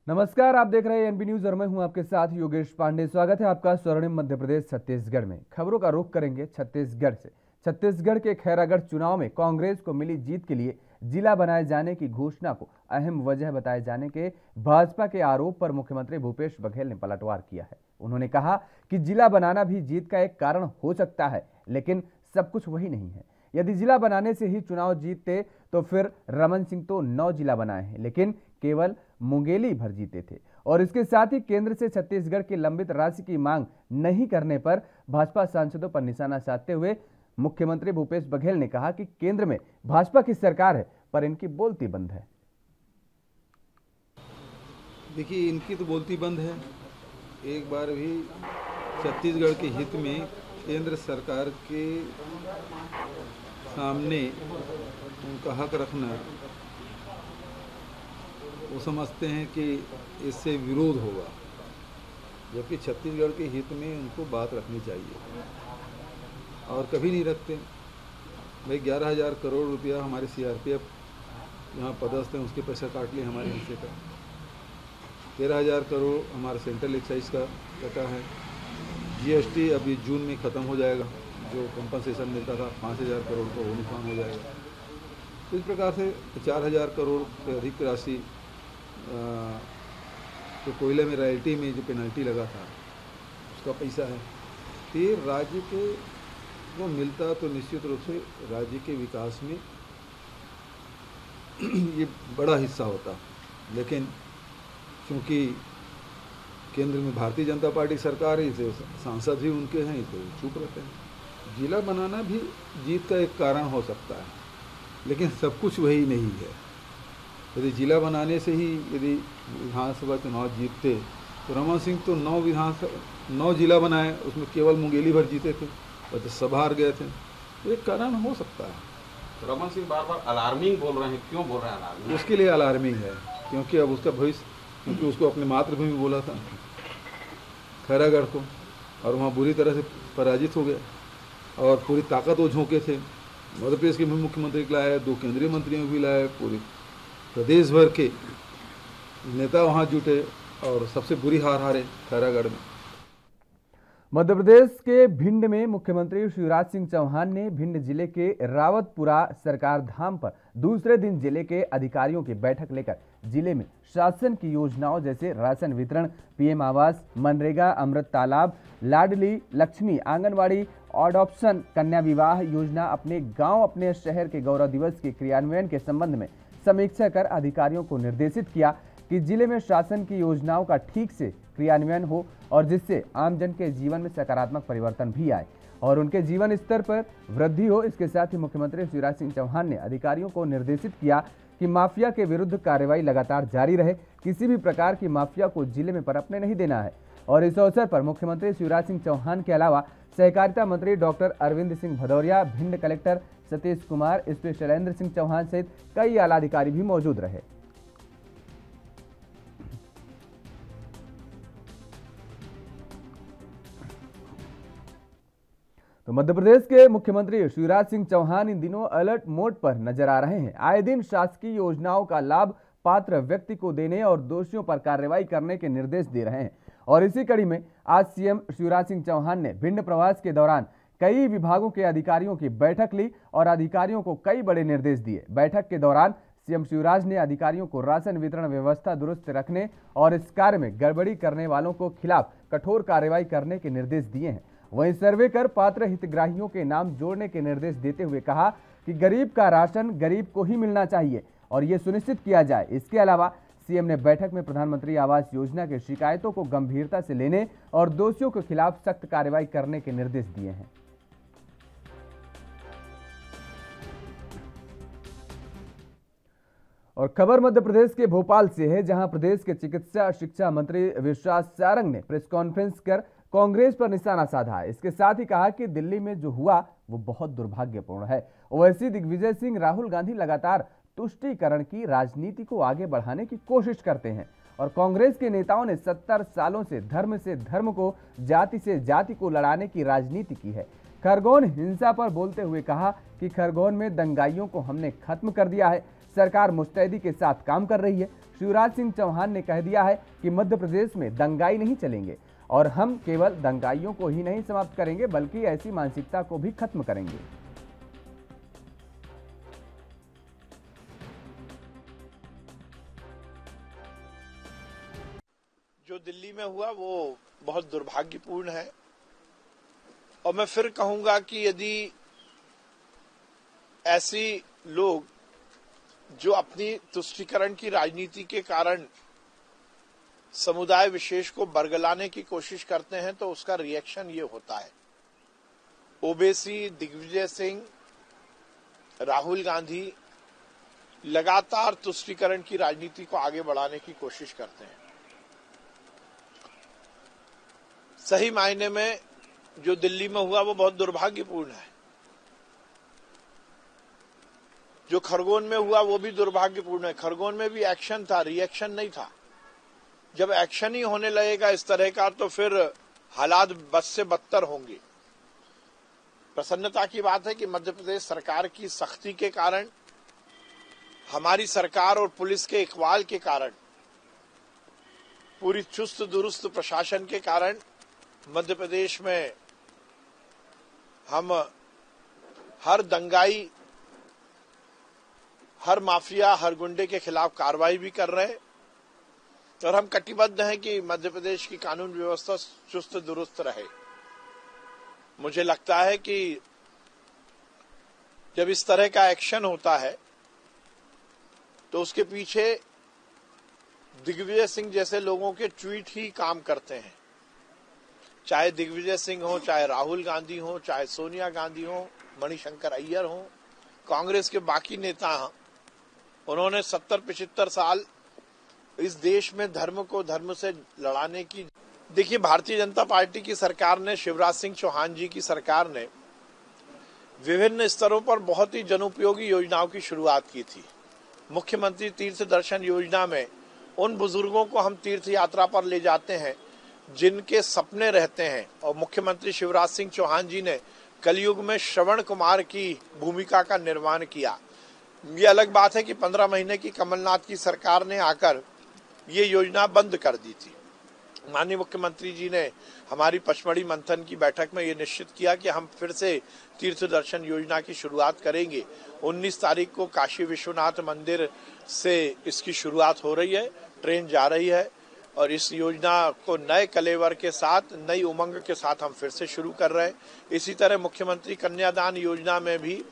नमस्कार, आप देख रहे हैं एनबी न्यूज और मैं हूं आपके साथ योगेश पांडे। स्वागत है आपका स्वर्णिम मध्य प्रदेश छत्तीसगढ़ में। खबरों का रुख करेंगे छत्तीसगढ़ से। छत्तीसगढ़ के खैरागढ़ चुनाव में कांग्रेस को मिली जीत के लिए जिला बनाए जाने की घोषणा को अहम वजह बताए जाने के भाजपा के आरोप पर मुख्यमंत्री भूपेश बघेल ने पलटवार किया है। उन्होंने कहा कि जिला बनाना भी जीत का एक कारण हो सकता है, लेकिन सब कुछ वही नहीं है। यदि जिला बनाने से ही चुनाव जीतते तो फिर रमन सिंह तो 9 जिला बनाए हैं, लेकिन केवल मुंगेली भर जीते थे। और इसके साथ ही केंद्र से छत्तीसगढ़ की लंबित राशि की मांग नहीं करने पर भाजपा सांसदों पर निशाना साधते हुए मुख्यमंत्री भूपेश बघेल ने कहा कि केंद्र में भाजपा की सरकार है, पर इनकी बोलती बंद है। देखिए, इनकी तो बोलती बंद है। एक बार भी छत्तीसगढ़ के हित में केंद्र सरकार के सामने उनका हक रखना, वो समझते हैं कि इससे विरोध होगा, जबकि छत्तीसगढ़ के हित में उनको बात रखनी चाहिए और कभी नहीं रखते। भाई 11,000 करोड़ रुपया हमारे सीआरपीएफ यहाँ पदस्थ हैं, उसके पैसा काट लिए हमारे हिस्से का। 13,000 करोड़ हमारा सेंट्रल एक्साइज का कटा है। जीएसटी अभी जून में ख़त्म हो जाएगा, जो कंपनसेशन मिलता था 5,000 करोड़ का, वो नुकसान हो जाएगा। तो इस प्रकार से 4,000 करोड़ से अधिक राशि तो कोयले में रॉयल्टी में जो पेनल्टी लगा था उसका पैसा है। तो ये राज्य के को मिलता तो निश्चित रूप से राज्य के विकास में ये बड़ा हिस्सा होता, लेकिन क्योंकि केंद्र में भारतीय जनता पार्टी सरकार है, इसे सांसद ही उनके हैं, तो चुप रहते हैं। जिला बनाना भी जीत का एक कारण हो सकता है, लेकिन सब कुछ वही नहीं है। यदि जिला बनाने से ही यदि विधानसभा चुनाव जीतते तो रमन सिंह तो 9 जिला बनाए, उसमें केवल मुंगेली भर जीते थे और तो सब हार गए थे। तो एक कारण हो सकता है। रमन सिंह बार बार अलार्मिंग बोल रहे हैं, क्यों बोल रहे हैं अलार्मिंग? उसके लिए अलार्मिंग है क्योंकि अब उसका भविष्य, क्योंकि उसको अपने मातृभूमि बोला था खैरागढ़ को, और वहाँ बुरी तरह से पराजित हो गया और पूरी ताकत वो झोंके थे। मध्य प्रदेश के मुख्यमंत्री को लाए, 2 केंद्रीय मंत्रियों भी लाए, पूरे प्रदेश भर के नेता वहाँ जुटे और सबसे बुरी हार हारे खैरागढ़ में। मध्य प्रदेश के भिंड में मुख्यमंत्री शिवराज सिंह चौहान ने भिंड जिले के रावतपुरा सरकार धाम पर दूसरे दिन जिले के अधिकारियों की बैठक लेकर जिले में शासन की योजनाओं जैसे राशन वितरण, पीएम आवास, मनरेगा, अमृत तालाब, लाडली लक्ष्मी, आंगनवाड़ी, ऑडॉप्शन, कन्या विवाह योजना, अपने गांव अपने शहर के गौरव दिवस के क्रियान्वयन के संबंध में समीक्षा कर अधिकारियों को निर्देशित किया कि जिले में शासन की योजनाओं का ठीक से क्रियान्वयन हो और जिससे आमजन के जीवन में सकारात्मक परिवर्तन भी आए और उनके जीवन स्तर पर वृद्धि हो। इसके साथ ही मुख्यमंत्री शिवराज सिंह चौहान ने अधिकारियों को निर्देशित किया कि माफिया के विरुद्ध कार्रवाई लगातार जारी रहे, किसी भी प्रकार की माफिया को जिले में पनपने नहीं देना है। और इस अवसर पर मुख्यमंत्री शिवराज सिंह चौहान के अलावा सहकारिता मंत्री doctor Arvind Singh Bhadauria, Bhind collector Satish Kumar, SP Shailendra Singh Chauhan सहित कई आला अधिकारी भी मौजूद रहे। तो मध्य प्रदेश के मुख्यमंत्री शिवराज सिंह चौहान इन दिनों अलर्ट मोड पर नजर आ रहे हैं। आए दिन शासकीय योजनाओं का लाभ पात्र व्यक्ति को देने और दोषियों पर कार्रवाई करने के निर्देश दे रहे हैं। और इसी कड़ी में आज सीएम शिवराज सिंह चौहान ने भिंड प्रवास के दौरान कई विभागों के अधिकारियों की बैठक ली और अधिकारियों को कई बड़े निर्देश दिए। बैठक के दौरान सीएम शिवराज ने अधिकारियों को राशन वितरण व्यवस्था दुरुस्त रखने और इस कार्य में गड़बड़ी करने वालों को खिलाफ कठोर कार्रवाई करने के निर्देश दिए हैं। वहीं सर्वे कर पात्र हितग्राहियों के नाम जोड़ने के निर्देश देते हुए कहा कि गरीब का राशन गरीब को ही मिलना चाहिए और ये सुनिश्चित किया जाए। इसके अलावा सीएम ने बैठक में प्रधानमंत्री आवास योजना की शिकायतों को गंभीरता से लेने और दोषियों के खिलाफ सख्त कार्रवाई करने के निर्देश दिए हैं। और खबर मध्य प्रदेश के भोपाल से है, जहां प्रदेश के चिकित्सा शिक्षा मंत्री विश्वास सारंग ने प्रेस कॉन्फ्रेंस कर कांग्रेस पर निशाना साधा। इसके साथ ही कहा कि दिल्ली में जो हुआ वो बहुत दुर्भाग्यपूर्ण है। ओवैसी दिग्विजय सिंह, राहुल गांधी लगातार तुष्टीकरण की राजनीति को आगे बढ़ाने की कोशिश करते हैं और कांग्रेस के नेताओं ने 70 सालों से धर्म को, जाति से जाति को लड़ाने की राजनीति की है। खरगोन हिंसा पर बोलते हुए कहा कि खरगोन में दंगाइयों को हमने खत्म कर दिया है। सरकार मुस्तैदी के साथ काम कर रही है। शिवराज सिंह चौहान ने कह दिया है कि मध्य प्रदेश में दंगाई नहीं चलेंगे और हम केवल दंगाइयों को ही नहीं समाप्त करेंगे बल्कि ऐसी मानसिकता को भी खत्म करेंगे। जो दिल्ली में हुआ वो बहुत दुर्भाग्यपूर्ण है और मैं फिर कहूंगा कि यदि ऐसी लोग जो अपनी तुष्टीकरण की राजनीति के कारण समुदाय विशेष को बरगलाने की कोशिश करते हैं तो उसका रिएक्शन ये होता है। ओवैसी, दिग्विजय सिंह, राहुल गांधी लगातार तुष्टीकरण की राजनीति को आगे बढ़ाने की कोशिश करते हैं। सही मायने में जो दिल्ली में हुआ वो बहुत दुर्भाग्यपूर्ण है। जो खरगोन में हुआ वो भी दुर्भाग्यपूर्ण है। खरगोन में भी एक्शन था, रिएक्शन नहीं था। जब एक्शन ही होने लगेगा इस तरह का तो फिर हालात बद से बदतर होंगे। प्रसन्नता की बात है कि मध्य प्रदेश सरकार की सख्ती के कारण, हमारी सरकार और पुलिस के इकबाल के कारण, पूरी चुस्त दुरुस्त प्रशासन के कारण मध्य प्रदेश में हम हर दंगाई, हर माफिया, हर गुंडे के खिलाफ कार्रवाई भी कर रहे हैं और हम कटिबद्ध हैं कि मध्य प्रदेश की कानून व्यवस्था चुस्त दुरुस्त रहे। मुझे लगता है कि जब इस तरह का एक्शन होता है तो उसके पीछे दिग्विजय सिंह जैसे लोगों के ट्वीट ही काम करते हैं। चाहे दिग्विजय सिंह हो, चाहे राहुल गांधी हो, चाहे सोनिया गांधी हो, मणिशंकर अय्यर हो, कांग्रेस के बाकी नेता हैं, उन्होंने 70-75 साल इस देश में धर्म को धर्म से लड़ाने की। देखिए, भारतीय जनता पार्टी की सरकार ने, शिवराज सिंह चौहान जी की सरकार ने विभिन्न स्तरों पर बहुत ही जनोपयोगी योजनाओं की शुरुआत की थी। मुख्यमंत्री तीर्थ दर्शन योजना में उन बुजुर्गों को हम तीर्थ यात्रा पर ले जाते हैं जिनके सपने रहते हैं, और मुख्यमंत्री शिवराज सिंह चौहान जी ने कलयुग में श्रवण कुमार की भूमिका का निर्माण किया। ये अलग बात है कि 15 महीने की कमलनाथ की सरकार ने आकर ये योजना बंद कर दी थी। माननीय मुख्यमंत्री जी ने हमारी पचमढ़ी मंथन की बैठक में ये निश्चित किया कि हम फिर से तीर्थ दर्शन योजना की शुरुआत करेंगे। 19 तारीख को काशी विश्वनाथ मंदिर से इसकी शुरुआत हो रही है, ट्रेन जा रही है और इस योजना को नए कलेवर के साथ, नई उमंग के साथ हम फिर से शुरू कर रहे हैं। इसी तरह मुख्यमंत्री कन्यादान योजना में भी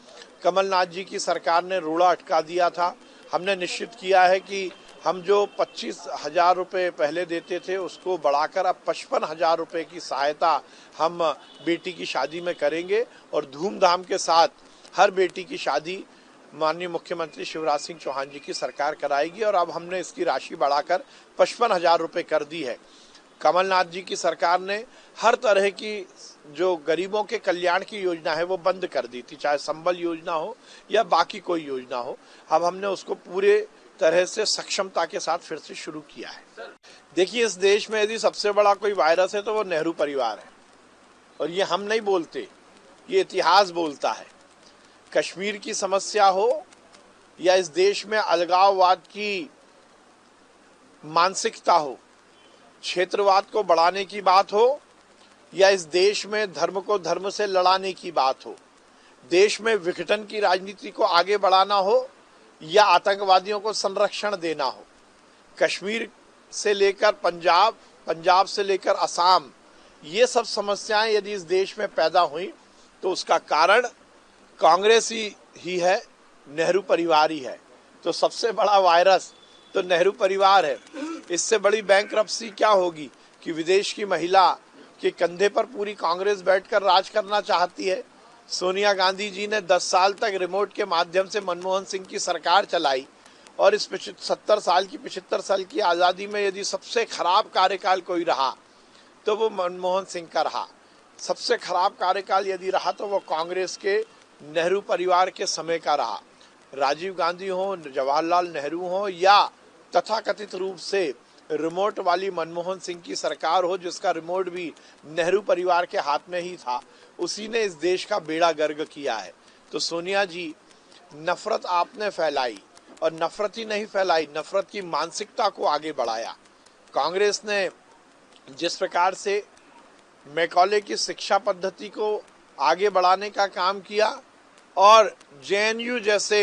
कमलनाथ जी की सरकार ने रोड़ा अटका दिया था। हमने निश्चित किया है कि हम जो 25,000 रुपये पहले देते थे उसको बढ़ाकर अब 55,000 रुपये की सहायता हम बेटी की शादी में करेंगे और धूमधाम के साथ हर बेटी की शादी माननीय मुख्यमंत्री शिवराज सिंह चौहान जी की सरकार कराएगी और अब हमने इसकी राशि बढ़ाकर 55,000 रुपये कर दी है। कमलनाथ जी की सरकार ने हर तरह की जो गरीबों के कल्याण की योजना है वो बंद कर दी थी, चाहे संबल योजना हो या बाकी कोई योजना हो। अब हमने उसको पूरे तरह से सक्षमता के साथ फिर से शुरू किया है। देखिए, इस देश में यदि सबसे बड़ा कोई वायरस है तो वो नेहरू परिवार है और ये हम नहीं बोलते, ये इतिहास बोलता है। कश्मीर की समस्या हो या इस देश में अलगाववाद की मानसिकता हो, क्षेत्रवाद को बढ़ाने की बात हो या इस देश में धर्म को धर्म से लड़ाने की बात हो, देश में विघटन की राजनीति को आगे बढ़ाना हो या आतंकवादियों को संरक्षण देना हो, कश्मीर से लेकर पंजाब, पंजाब से लेकर असम, ये सब समस्याएं यदि इस देश में पैदा हुई तो उसका कारण कांग्रेस ही है, नेहरू परिवार ही है। तो सबसे बड़ा वायरस तो नेहरू परिवार है। इससे बड़ी बैंकरप्सी क्या होगी कि विदेश की महिला के कंधे पर पूरी कांग्रेस बैठकर राज करना चाहती है। सोनिया गांधी जी ने 10 साल तक रिमोट के माध्यम से मनमोहन सिंह की सरकार चलाई और इस 75 साल की आज़ादी में यदि सबसे खराब कार्यकाल कोई रहा तो वो मनमोहन सिंह का रहा। सबसे खराब कार्यकाल यदि रहा तो वो कांग्रेस के नेहरू परिवार के समय का रहा। राजीव गांधी हो, जवाहरलाल नेहरू हो या तथाकथित रूप से रिमोट वाली मनमोहन सिंह की सरकार हो, जिसका रिमोट भी नेहरू परिवार के हाथ में ही था, उसी ने इस देश का बेड़ा गर्क किया है। तो सोनिया जी, नफरत आपने फैलाई और नफरत ही नहीं फैलाई, नफरत की मानसिकता को आगे बढ़ाया। कांग्रेस ने जिस प्रकार से मैकॉले की शिक्षा पद्धति को आगे बढ़ाने का काम किया और जेएनयू जैसे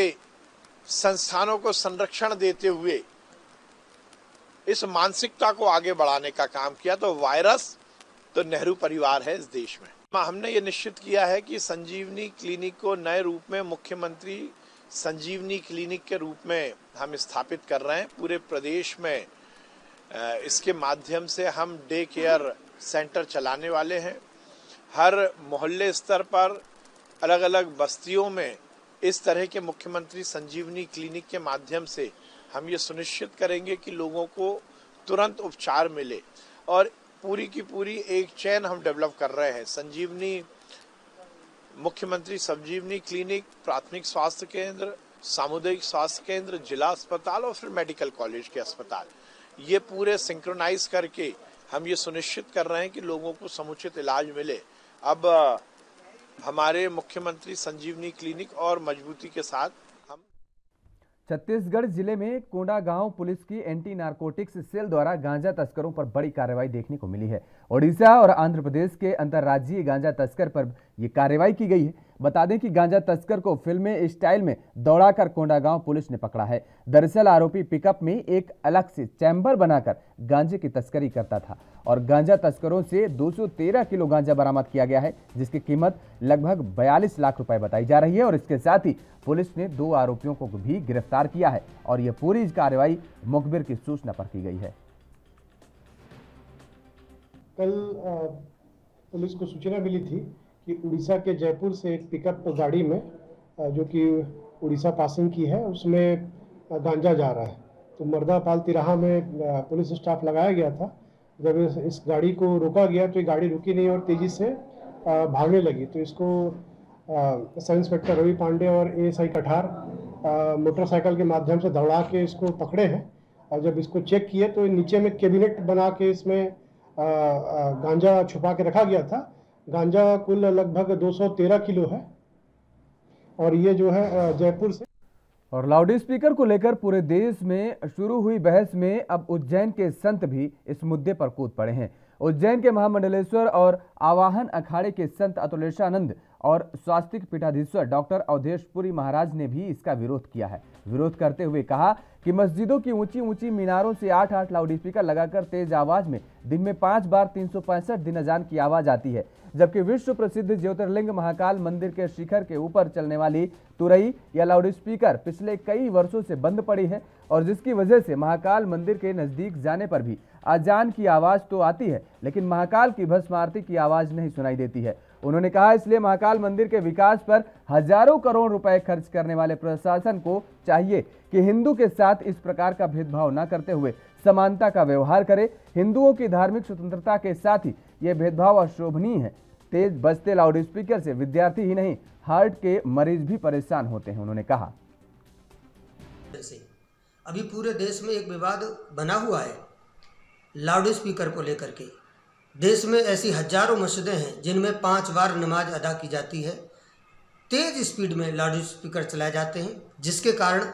संस्थानों को संरक्षण देते हुए इस मानसिकता को आगे बढ़ाने का काम किया, तो वायरस तो नेहरू परिवार है इस देश में। हमने ये निश्चित किया है कि संजीवनी क्लिनिक को नए रूप में मुख्यमंत्री संजीवनी क्लिनिक के रूप में हम स्थापित कर रहे हैं। पूरे प्रदेश में इसके माध्यम से हम डे केयर सेंटर चलाने वाले हैं। हर मोहल्ले स्तर पर अलग अलग बस्तियों में इस तरह के मुख्यमंत्री संजीवनी क्लिनिक के माध्यम से हम ये सुनिश्चित करेंगे कि लोगों को तुरंत उपचार मिले और पूरी की पूरी एक चेन हम डेवलप कर रहे हैं। संजीवनी मुख्यमंत्री संजीवनी क्लिनिक, प्राथमिक स्वास्थ्य केंद्र, सामुदायिक स्वास्थ्य केंद्र, जिला अस्पताल और फिर मेडिकल कॉलेज के अस्पताल, ये पूरे सिंक्रोनाइज करके हम ये सुनिश्चित कर रहे हैं कि लोगों को समुचित इलाज मिले। अब हमारे मुख्यमंत्री संजीवनी क्लिनिक और मजबूती के साथ हम छत्तीसगढ़ जिले में कोंडागांव पुलिस की एंटी नारकोटिक्स सेल द्वारा गांजा तस्करों पर बड़ी कार्रवाई देखने को मिली है। ओडिशा और आंध्र प्रदेश के अंतर्राज्यीय गांजा तस्कर पर यह कार्रवाई की गई है। बता दें कि गांजा तस्कर को फिल्मी स्टाइल में दौड़ाकर कोंडागांव पुलिस ने पकड़ा है। दरअसल आरोपी पिकअप में एक अलग से चैम्बर बनाकर गांजे की तस्करी करता था और गांजा तस्करों से 213 किलो गांजा बरामद किया गया है, जिसकी कीमत लगभग 42 लाख रुपए बताई जा रही है। और इसके साथ ही पुलिस ने 2 आरोपियों को भी गिरफ्तार किया है और यह पूरी कार्रवाई मुखबिर की सूचना पर की गई है। कल पुलिस को सूचना मिली थी कि उड़ीसा के जयपुर से एक पिकअप गाड़ी में जो कि उड़ीसा पासिंग की है उसमें गांजा जा रहा है। तो मर्दापाल तिराहा में पुलिस स्टाफ लगाया गया था। जब इस गाड़ी को रोका गया तो ये गाड़ी रुकी नहीं और तेजी से भागने लगी। तो इसको सब इंस्पेक्टर रवि पांडे और एएसआई कठार मोटरसाइकिल के माध्यम से दौड़ा के इसको पकड़े हैं। और जब इसको चेक किए तो नीचे में कैबिनेट बना के इसमें गांजा छुपा के रखा गया था। गांजा कुल लगभग 213 किलो है और ये जो है जयपुर से। और लाउड स्पीकर को लेकर पूरे देश में शुरू हुई बहस में अब उज्जैन के संत भी इस मुद्दे पर कूद पड़े हैं। उज्जैन के महामंडलेश्वर और आवाहन अखाड़े के संत अतुलेशानंद और स्वास्तिक पीठाधीश्वर डॉक्टर अवधेशपुरी महाराज ने भी इसका विरोध किया है। विरोध करते हुए कहा कि मस्जिदों की ऊंची ऊंची मीनारों से 8-8 लाउड स्पीकर लगाकर तेज आवाज में दिन में 5 बार 365 दिन अजान की आवाज आती है, जबकि विश्व प्रसिद्ध ज्योतिर्लिंग महाकाल मंदिर के शिखर के ऊपर चलने वाली तुरई या लाउड स्पीकर पिछले कई वर्षों से बंद पड़ी है और जिसकी वजह से महाकाल मंदिर के नजदीक जाने पर भी अजान की आवाज तो आती है लेकिन महाकाल की भस्म आरती की आवाज नहीं सुनाई देती है। उन्होंने कहा इसलिए महाकाल मंदिर के विकास पर हजारों करोड़ रुपए खर्च करने वाले प्रशासन को चाहिए कि हिंदू के साथ इस प्रकार का भेदभाव न करते हुए समानता का व्यवहार करे। हिंदुओं की धार्मिक स्वतंत्रता के साथ ही यह भेदभाव अशोभनीय है। तेज बजते लाउड स्पीकर से विद्यार्थी ही नहीं हार्ट के मरीज भी परेशान होते हैं। उन्होंने कहा अभी पूरे देश में एक विवाद बना हुआ है लाउड स्पीकर को लेकर के। देश में ऐसी हजारों मस्जिदें हैं जिनमें 5 बार नमाज अदा की जाती है। तेज स्पीड में लाउड स्पीकर चलाए जाते हैं जिसके कारण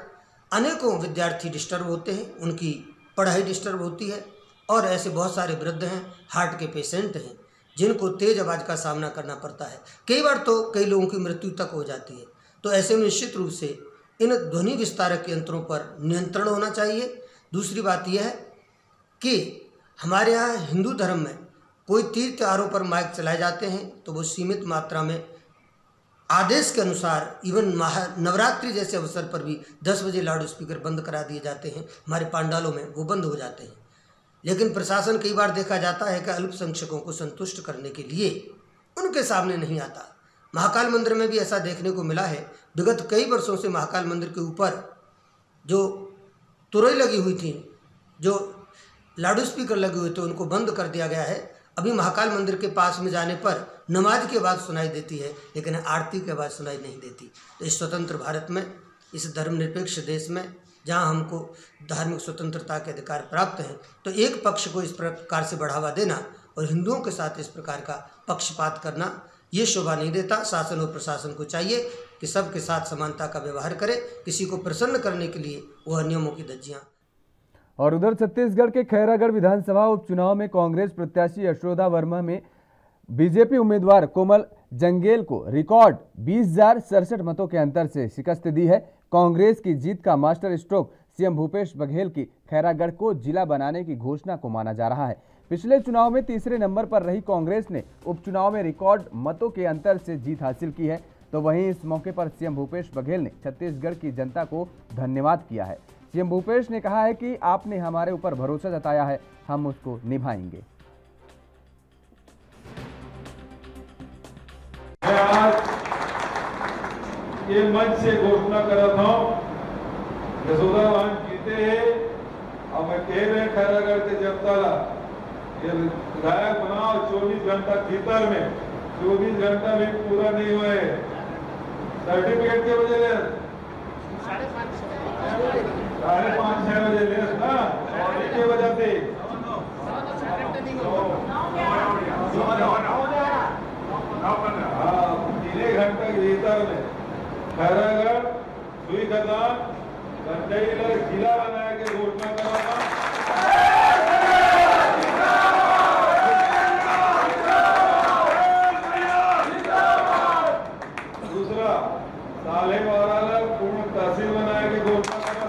अनेकों विद्यार्थी डिस्टर्ब होते हैं, उनकी पढ़ाई डिस्टर्ब होती है। और ऐसे बहुत सारे वृद्ध हैं, हार्ट के पेशेंट हैं जिनको तेज आवाज़ का सामना करना पड़ता है। कई बार तो कई लोगों की मृत्यु तक हो जाती है। तो ऐसे में निश्चित रूप से इन ध्वनि विस्तारक यंत्रों पर नियंत्रण होना चाहिए। दूसरी बात यह है कि हमारे यहाँ हिंदू धर्म में कोई तीर्थ त्योहारों पर माइक चलाए जाते हैं तो वो सीमित मात्रा में आदेश के अनुसार इवन नवरात्रि जैसे अवसर पर भी 10 बजे लाउड स्पीकर बंद करा दिए जाते हैं। हमारे पांडालों में वो बंद हो जाते हैं। लेकिन प्रशासन कई बार देखा जाता है कि अल्पसंख्यकों को संतुष्ट करने के लिए उनके सामने नहीं आता। महाकाल मंदिर में भी ऐसा देखने को मिला है। विगत कई वर्षों से महाकाल मंदिर के ऊपर जो तुरई लगी हुई थी, जो लाउड स्पीकर लगे हुए थे, उनको बंद कर दिया गया है। अभी महाकाल मंदिर के पास में जाने पर नमाज की आवाज़ सुनाई देती है लेकिन आरती की आवाज़ सुनाई नहीं देती। तो इस स्वतंत्र भारत में, इस धर्मनिरपेक्ष देश में जहां हमको धार्मिक स्वतंत्रता के अधिकार प्राप्त हैं, तो एक पक्ष को इस प्रकार से बढ़ावा देना और हिंदुओं के साथ इस प्रकार का पक्षपात करना ये शोभा नहीं देता। शासन और प्रशासन को चाहिए कि सबके साथ समानता का व्यवहार करे, किसी को प्रसन्न करने के लिए वह नियमों की धज्जियां। और उधर छत्तीसगढ़ के खैरागढ़ विधानसभा उपचुनाव में कांग्रेस प्रत्याशी यशोदा वर्मा में बीजेपी उम्मीदवार कोमल जंगेल को रिकॉर्ड 20,067 मतों के अंतर से शिकस्त दी है। कांग्रेस की जीत का master stroke CM Bhupesh Baghel की खैरागढ़ को जिला बनाने की घोषणा को माना जा रहा है। पिछले चुनाव में तीसरे नंबर पर रही कांग्रेस ने उपचुनाव में रिकॉर्ड मतों के अंतर से जीत हासिल की है। तो वहीं इस मौके पर सीएम भूपेश बघेल ने छत्तीसगढ़ की जनता को धन्यवाद किया है। सीएम भूपेश ने कहा है कि आपने हमारे ऊपर भरोसा जताया है, हम उसको निभाएंगे। मैं आज ये मंच से घोषणा कर रहा हूं, यशोदा मान जीते हैं और मैं कह रहे खैरागढ़ के जनता ये विधायक बनाओ 24 घंटा भीतर में, 24 घंटा भी पूरा नहीं हुए सर्टिफिकेट के बजे ले 5:30-6 बजे ले ना ऑडिट के वजह से 3 घंटे के भीतर में खैरागढ़ सुई खदान जिला बनाया के घोषणा कराना। दूसरा साले वाला पूर्ण तहसील बनाया के घोषणा कराना।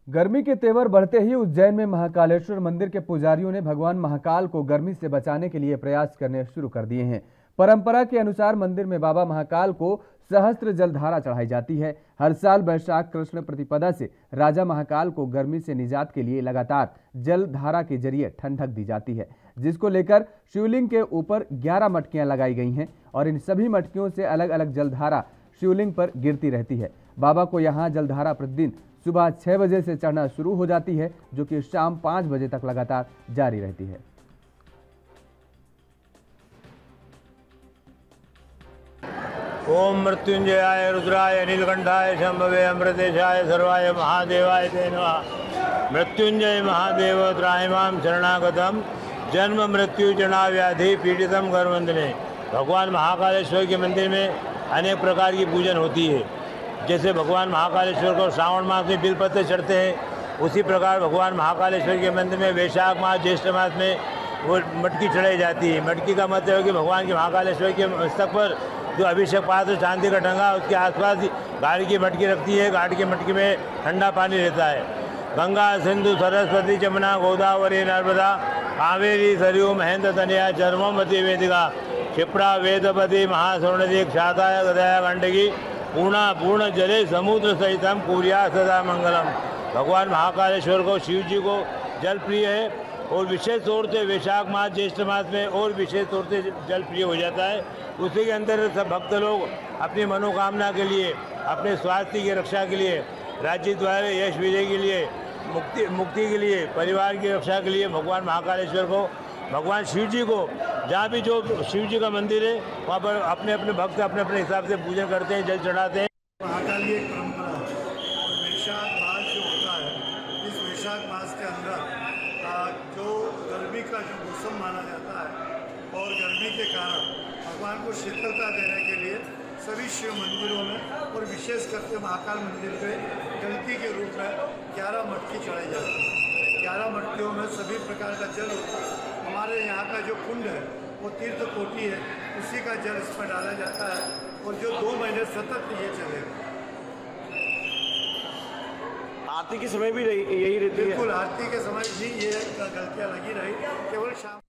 गर्मी के तेवर बढ़ते ही उज्जैन में महाकालेश्वर मंदिर के पुजारियों ने भगवान महाकाल को गर्मी से बचाने के लिए प्रयास करने शुरू कर दिए हैं। परंपरा के अनुसार मंदिर में बाबा महाकाल को सहस्त्र जलधारा चढ़ाई जाती है। हर साल वैशाख कृष्ण प्रतिपदा से राजा महाकाल को गर्मी से निजात के लिए लगातार जलधारा के जरिए ठंडक दी जाती है, जिसको लेकर शिवलिंग के ऊपर 11 मटकियां लगाई गई हैं और इन सभी मटकियों से अलग अलग जलधारा शिवलिंग पर गिरती रहती है। बाबा को यहाँ जलधारा प्रतिदिन सुबह 6 बजे से चढ़ना शुरू हो जाती है, जो कि शाम 5 बजे तक लगातार जारी रहती है। ओम मृत्युंजयाय रुद्राय नीलकंठाय शंभवे अमृतेशाय सर्वाय महादेवाय ते नमः। मृत्युंजय महादेव त्राहिमां शरणागतम जन्म मृत्यु जना व्याधि पीड़ितम गर्वंदने। भगवान महाकालेश्वर के मंदिर में अनेक प्रकार की पूजन होती है। जैसे भगवान महाकालेश्वर को श्रावण मास में बिलपत्र चढ़ते हैं, उसी प्रकार भगवान महाकालेश्वर के मंदिर में वैशाख मास ज्येष्ठ मास में वो मटकी चढ़ाई जाती है। मटकी का मतलब है कि भगवान के महाकालेश्वर के मस्तक पर जो अभिषेक पात्र चांदी का टंगा, उसके आसपास गाड़ी की मटकी रखती है। गाड़ी की मटकी में ठंडा पानी रहता है। गंगा सिंधु सरस्वती जमुना गोदावरी नर्मदा कावेरी सरयू महेंद्र तनया चर्मवती वेदिका क्षिप्रा वेदपति महास्वर्णदी क्षाताय गदाया गंडकी पूर्णा पूर्ण जले समुद्र सहितम कुर्या सदा मंगलम। भगवान महाकालेश्वर को, शिव जी को जल प्रिय है और विशेष तौर से वैशाख मास ज्येष्ठ मास में और विशेष तौर से जल प्रिय हो जाता है। उसी के अंदर सब भक्त लोग अपनी मनोकामना के लिए, अपने स्वास्थ्य की रक्षा के लिए, राज्य द्वारा यश विजय के लिए, मुक्ति के लिए, परिवार की रक्षा के लिए भगवान महाकालेश्वर को, भगवान शिव जी को, जहाँ भी जो शिव जी का मंदिर है वहाँ पर अपने अपने भक्त अपने अपने हिसाब से पूजन करते हैं, जल चढ़ाते हैं। महाकाल की एक परंपरा है और वैशाख मास जो होता है, इस वैशाख मास के अंदर जो गर्मी का जो मौसम माना जाता है और गर्मी के कारण भगवान को शीतलता देने के लिए सभी शिव मंदिरों में और विशेष करके महाकाल मंदिर पे जलती के रूप में 11 मटकी चढ़ाई जाती है। 11 मटकियों में सभी प्रकार का जल होता है। हमारे यहाँ का जो कुंड है वो तीर्थ कोटि है, उसी का जल इसमें डाला जाता है और जो 2 महीने सतत ये चलेगा। आरती के समय भी यही रहती है? बिल्कुल, आरती के समय भी ये गलतियाँ लगी रही, केवल शाम।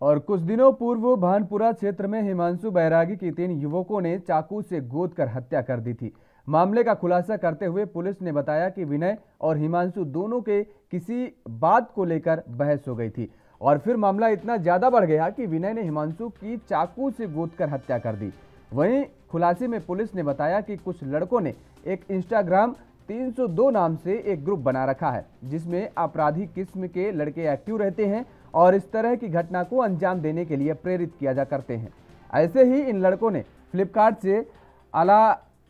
और कुछ दिनों पूर्व भानपुरा क्षेत्र में हिमांशु बैरागी की 3 युवकों ने चाकू से गोद कर हत्या कर दी थी। मामले का खुलासा करते हुए पुलिस ने बताया कि विनय और हिमांशु दोनों के किसी बात को लेकर बहस हो गई थी और फिर मामला इतना ज्यादा बढ़ गया कि विनय ने हिमांशु की चाकू से गोद कर हत्या कर दी। वहीं खुलासे में पुलिस ने बताया कि कुछ लड़कों ने एक इंस्टाग्राम 302 नाम से एक ग्रुप बना रखा है, जिसमें आपराधिक किस्म के लड़के एक्टिव रहते हैं और इस तरह की घटना को अंजाम देने के लिए प्रेरित किया जा करते हैं। ऐसे ही इन लड़कों ने फ्लिपकार्ट से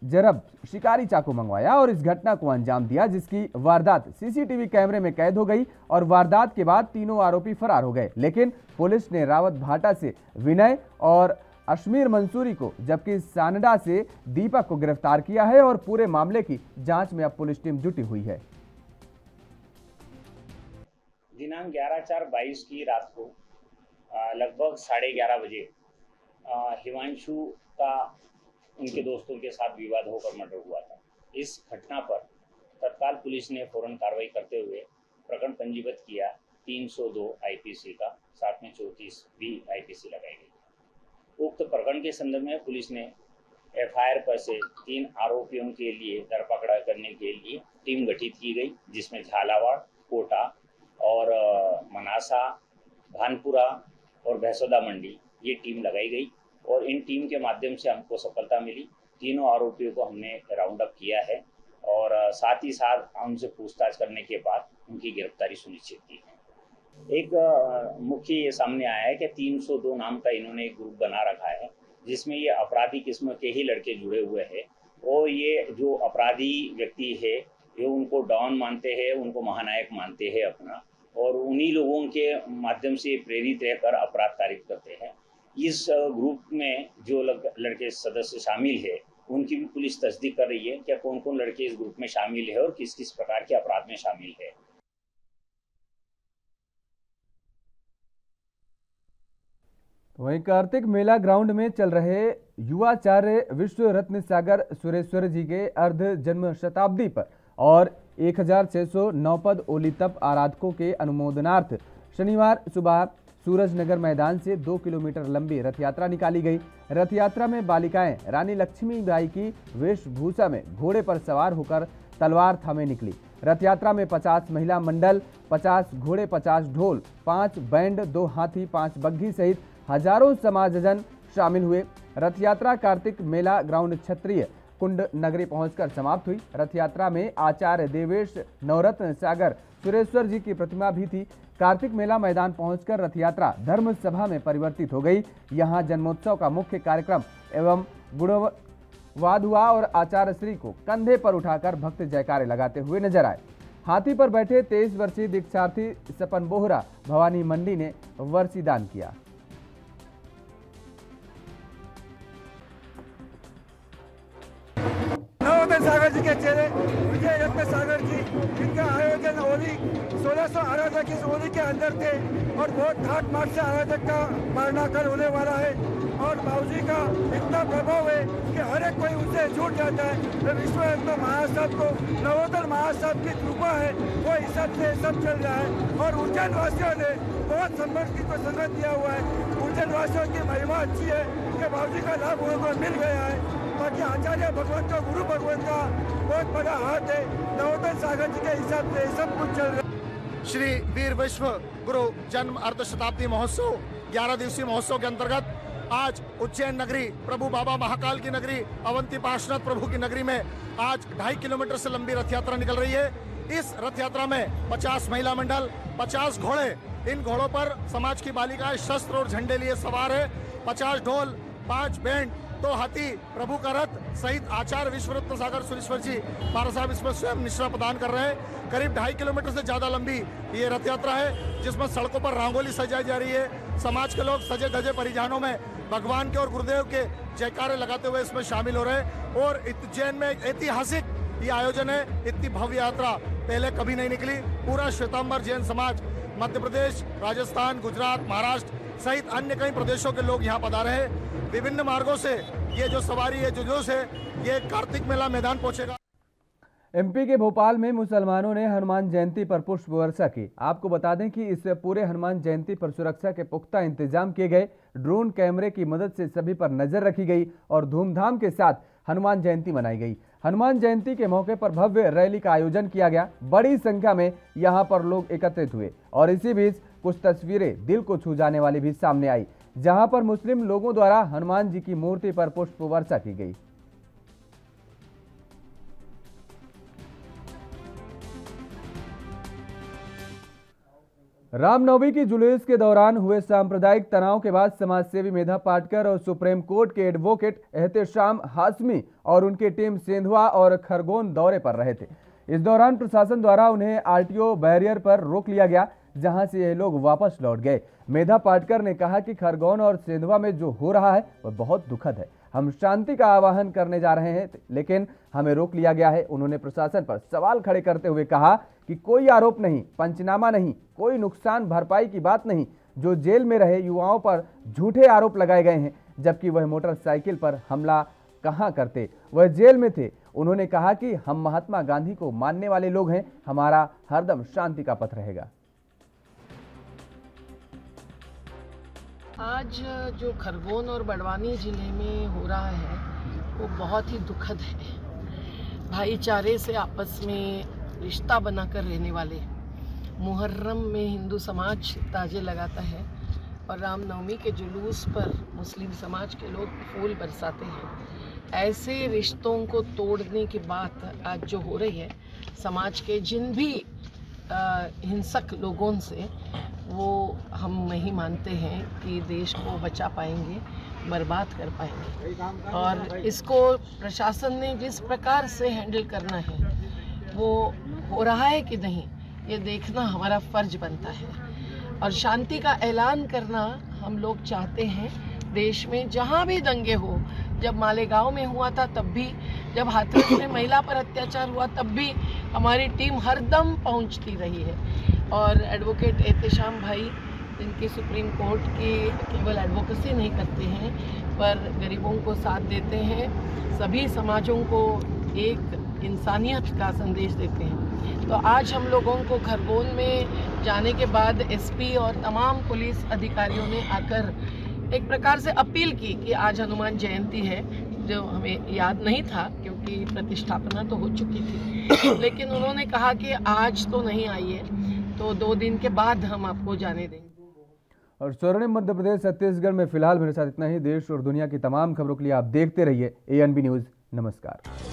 जरब शिकारी चाकू मंगवाया और इस घटना को अंजाम दिया, जिसकी वारदात सीसीटीवी कैमरे में कैद हो गई और वारदात के बाद तीनों आरोपी फरार हो गए। लेकिन पुलिस ने रावत भाटा से विनय और अश्मीर मंसूरी को, जबकि सानडा से दीपक को गिरफ्तार किया है और पूरे मामले की जांच में अब पुलिस टीम जुटी हुई है। दिनांक 11/4/22 की रात को लगभग 11:30 बजे हिमांशु का उनके दोस्तों के साथ विवाद होकर मर्डर हुआ था। इस घटना पर तत्काल पुलिस ने फौरन कार्रवाई करते हुए प्रकरण पंजीबद्ध किया 302 आईपीसी का, साथ में 34 भी आईपीसी लगाई गई। उक्त प्रकरण के संदर्भ में पुलिस ने एफआईआर पर से 3 आरोपियों के लिए धरपकड़ करने के लिए टीम गठित की गई, जिसमें झालावाड़, कोटा और मनासा, भानपुरा और भैंसोदा मंडी ये टीम लगाई गई और इन टीम के माध्यम से हमको सफलता मिली। तीनों आरोपियों को हमने राउंड अप किया है और साथ ही साथ उनसे पूछताछ करने के बाद उनकी गिरफ्तारी सुनिश्चित की है। एक मुख्य ये सामने आया है कि 302 नाम का इन्होंने एक ग्रुप बना रखा है, जिसमें ये अपराधी किस्म के ही लड़के जुड़े हुए हैं और ये जो अपराधी व्यक्ति है ये उनको डॉन मानते हैं, उनको महानायक मानते हैं अपना, और उन्हीं लोगों के माध्यम से प्रेरित रहकर अपराध कारित करते हैं। इस ग्रुप में जो लड़के सदस्य शामिल है उनकी भी पुलिस तस्दीक कर रही है कि कौन कौन लड़के इस ग्रुप में शामिल है और किस किस प्रकार के अपराध में शामिल है। वहीं कार्तिक मेला ग्राउंड में चल रहे युवाचार्य विश्व रत्न सागर सुरेश्वर जी के अर्ध जन्म शताब्दी पर और 1609 पद ओली तप आराधकों के अनुमोदनार्थ शनिवार सुबह सूरजनगर मैदान से 2 किलोमीटर लंबी रथ यात्रा निकाली गई। रथ यात्रा में बालिकाएं रानी लक्ष्मीबाई की वेशभूषा में घोड़े पर सवार होकर तलवार थामे निकली। रथ यात्रा में 50 महिला मंडल, 50 घोड़े, 50 ढोल, 5 बैंड, 2 हाथी, 5 बग्घी सहित हजारों समाजजन शामिल हुए। रथ यात्रा कार्तिक मेला ग्राउंड क्षत्रिय कुंड नगरी पहुंचकर समाप्त हुई। रथ यात्रा में आचार्य देवेश नवरत्न सागर सुरेश्वर जी की प्रतिमा भी थी। कार्तिक मेला मैदान पहुंचकर रथ यात्रा धर्म सभा में परिवर्तित हो गई। यहां जन्मोत्सव का मुख्य कार्यक्रम एवं गुणवाद हुआ और आचार्य श्री को कंधे पर उठाकर भक्त जयकारे लगाते हुए नजर आए। हाथी पर बैठे 23 वर्षीय दीक्षार्थी सपन बोहरा भवानी मंडी ने वर्षी दान किया। सागर जी के चेहरे विजय रत्न सागर जी, जिनका आयोजन होली 1600 आराधक इस होली के अंदर थे और बहुत घाट मार्च से आराधक का वर्णाकर होने वाला है और बाबूजी का इतना प्रभाव है कि हर एक कोई उनसे जुड़ जाता है। विश्व रत्न महासाहब को नवोदर महासाहब की कृपा है, वो हिसाब से सब चल रहा है और उज्जैन वासियों ने बहुत संघर्ष को संगत दिया हुआ है। उज्जैन वासियों की महिमा अच्छी है कि बाबूजी का लाभ उनको मिल गया है। बाकी आचार्य भगवान का, गुरु भगवान का बहुत बड़ा हाथ है। नवोदर सागर जी के हिसाब से सब कुछ चल रहा है। श्री वीर विश्व गुरु जन्म अर्ध शताब्दी महोत्सव 11 दिवसीय महोत्सव के अंतर्गत आज उज्जैन नगरी, प्रभु बाबा महाकाल की नगरी, अवंती पार्श्वनाथ प्रभु की नगरी में आज 2.5 किलोमीटर से लंबी रथ यात्रा निकल रही है। इस रथ यात्रा में 50 महिला मंडल, 50 घोड़े, इन घोड़ों पर समाज की बालिकाएं शस्त्र और झंडे लिए सवार है। 50 ढोल, 5 बैंड, 2 हाथी, प्रभु का रथ सहित आचार्य विश्वरत्न सागर सुरेश्वर जी महाराज साहब इसमें स्वयं निश्रा प्रदान कर रहे हैं। करीब 2.5 किलोमीटर से ज्यादा लंबी ये रथ यात्रा है, जिसमें सड़कों पर रंगोली सजाई जा रही है। समाज के लोग सजे धजे परिधानों में भगवान के और गुरुदेव के जयकारे लगाते हुए इसमें शामिल हो रहे हैं। और उज्जैन में ऐतिहासिक ये आयोजन है। इतनी भव्य यात्रा पहले कभी नहीं निकली। पूरा श्वेतांबर जैन समाज मध्य प्रदेश, राजस्थान, गुजरात, महाराष्ट्र सहित अन्य कई प्रदेशों के लोग यहाँ पधारे हैं। विभिन्न मार्गों से ये जो सवारी है, जो जोश है, ये कार्तिक मेला मैदान पहुंचेगा। एमपी के भोपाल में मुसलमानों ने हनुमान जयंती पर पुष्प वर्षा की। आपको बता दें कि इस पूरे हनुमान जयंती पर सुरक्षा के पुख्ता इंतजाम किए गए। ड्रोन कैमरे की मदद से सभी पर नजर रखी गई और धूमधाम के साथ हनुमान जयंती मनाई गई। हनुमान जयंती के मौके पर भव्य रैली का आयोजन किया गया। बड़ी संख्या में यहां पर लोग एकत्रित हुए और इसी बीच कुछ तस्वीरें दिल को छू जाने वाली भी सामने आई, जहां पर मुस्लिम लोगों द्वारा हनुमान जी की मूर्ति पर पुष्प वर्षा की गई। रामनवमी की जुलूस के दौरान हुए सांप्रदायिक तनाव के बाद समाजसेवी मेधा पाटकर और सुप्रीम कोर्ट के एडवोकेट एहतेशाम हाशमी और उनकी टीम सेंधवा और खरगोन दौरे पर रहे थे। इस दौरान प्रशासन द्वारा उन्हें आरटीओ बैरियर पर रोक लिया गया, जहां से ये लोग वापस लौट गए। मेधा पाटकर ने कहा कि खरगोन और सेंधवा में जो हो रहा है वह बहुत दुखद है। हम शांति का आह्वान करने जा रहे हैं, लेकिन हमें रोक लिया गया है। उन्होंने प्रशासन पर सवाल खड़े करते हुए कहा कि कोई आरोप नहीं, पंचनामा नहीं, कोई नुकसान भरपाई की बात नहीं। जो जेल में रहे युवाओं पर झूठे आरोप लगाए गए हैं, जबकि वह मोटरसाइकिल पर हमला कहां करते, वह जेल में थे। उन्होंने कहा कि हम महात्मा गांधी को मानने वाले लोग हैं, हमारा हरदम शांति का पथ रहेगा। आज जो खरगोन और बड़वानी जिले में हो रहा है वो बहुत ही दुखद है। भाईचारे से आपस में रिश्ता बनाकर रहने वाले, मुहर्रम में हिंदू समाज ताजे लगाता है और रामनवमी के जुलूस पर मुस्लिम समाज के लोग फूल बरसाते हैं। ऐसे रिश्तों को तोड़ने की बात आज जो हो रही है समाज के जिन भी हिंसक लोगों से, वो हम नहीं मानते हैं कि देश को बचा पाएंगे, बर्बाद कर पाएंगे। और इसको प्रशासन ने जिस प्रकार से हैंडल करना है वो हो रहा है कि नहीं, ये देखना हमारा फर्ज बनता है। और शांति का ऐलान करना हम लोग चाहते हैं। देश में जहाँ भी दंगे हो, जब मालेगांव में हुआ था तब भी, जब हाथरस में महिला पर अत्याचार हुआ तब भी हमारी टीम हरदम पहुंचती रही है। और एडवोकेट एहतेशाम भाई, जिनकी सुप्रीम कोर्ट की केवल एडवोकेसी नहीं करते हैं पर गरीबों को साथ देते हैं, सभी समाजों को एक इंसानियत का संदेश देते हैं। तो आज हम लोगों को खरगोन में जाने के बाद एसपी और तमाम पुलिस अधिकारियों ने आकर एक प्रकार से अपील की कि आज हनुमान जयंती है, जो हमें याद नहीं था क्योंकि प्रतिष्ठापना तो हो चुकी थी, लेकिन उन्होंने कहा कि आज तो नहीं आइए, तो 2 दिन के बाद हम आपको जाने देंगे। और स्वर्णिम मध्य प्रदेश छत्तीसगढ़ में फिलहाल मेरे साथ इतना ही। देश और दुनिया की तमाम खबरों के लिए आप देखते रहिए ANB न्यूज़। नमस्कार।